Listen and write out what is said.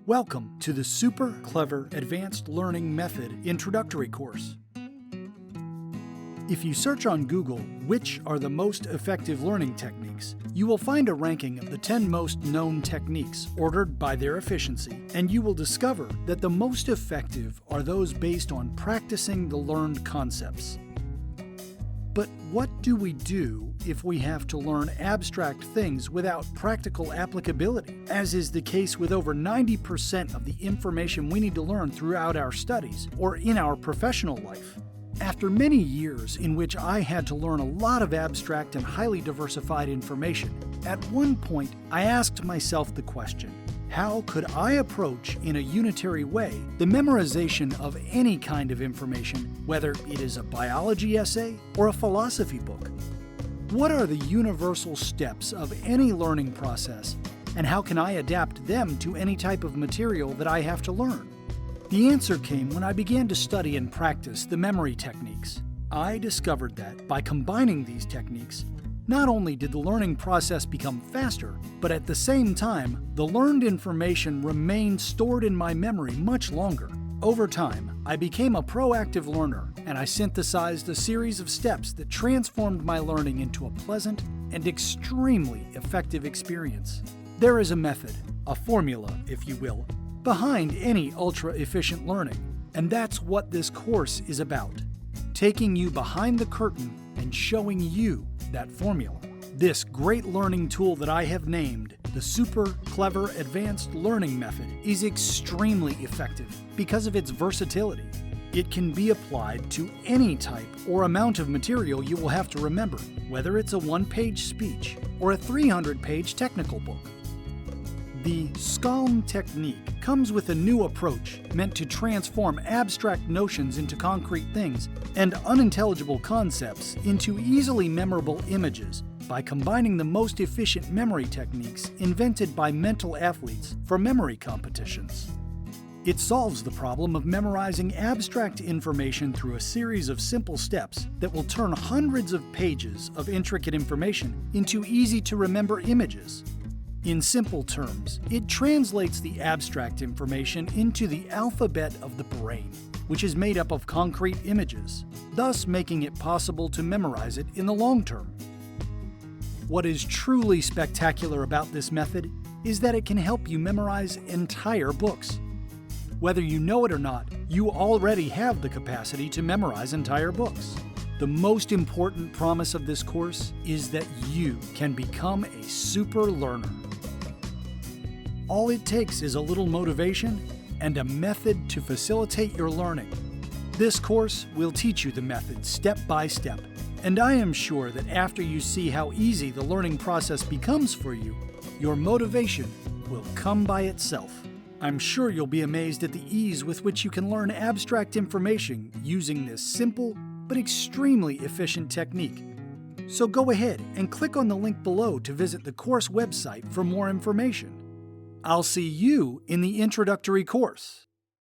Welcome to the Super Clever Advanced Learning Method Introductory course. If you search on Google, which are the most effective learning techniques, you will find a ranking of the 10 most known techniques ordered by their efficiency, and you will discover that the most effective are those based on practicing the learned concepts. But what do we do if we have to learn abstract things without practical applicability, as is the case with over 90% of the information we need to learn throughout our studies or in our professional life? After many years in which I had to learn a lot of abstract and highly diversified information, at one point I asked myself the question, how could I approach in a unitary way the memorization of any kind of information, whether it is a biology essay or a philosophy book? What are the universal steps of any learning process, and how can I adapt them to any type of material that I have to learn? The answer came when I began to study and practice the memory techniques. I discovered that by combining these techniques, not only did the learning process become faster, but at the same time, the learned information remained stored in my memory much longer. Over time, I became a proactive learner, and I synthesized a series of steps that transformed my learning into a pleasant and extremely effective experience. There is a method, a formula, if you will, behind any ultra-efficient learning, and that's what this course is about, taking you behind the curtain and showing you that formula. This great learning tool that I have named the Super Clever Advanced Learning Method is extremely effective because of its versatility. It can be applied to any type or amount of material you will have to remember, whether it's a one-page speech or a 300-page technical book. The SCALM technique comes with a new approach meant to transform abstract notions into concrete things and unintelligible concepts into easily memorable images by combining the most efficient memory techniques invented by mental athletes for memory competitions. It solves the problem of memorizing abstract information through a series of simple steps that will turn hundreds of pages of intricate information into easy-to-remember images. In simple terms, it translates the abstract information into the alphabet of the brain, which is made up of concrete images, thus making it possible to memorize it in the long term. What is truly spectacular about this method is that it can help you memorize entire books. Whether you know it or not, you already have the capacity to memorize entire books. The most important promise of this course is that you can become a super learner. All it takes is a little motivation and a method to facilitate your learning. This course will teach you the method step by step, and I am sure that after you see how easy the learning process becomes for you, your motivation will come by itself. I'm sure you'll be amazed at the ease with which you can learn abstract information using this simple but extremely efficient technique. So go ahead and click on the link below to visit the course website for more information. I'll see you in the introductory course.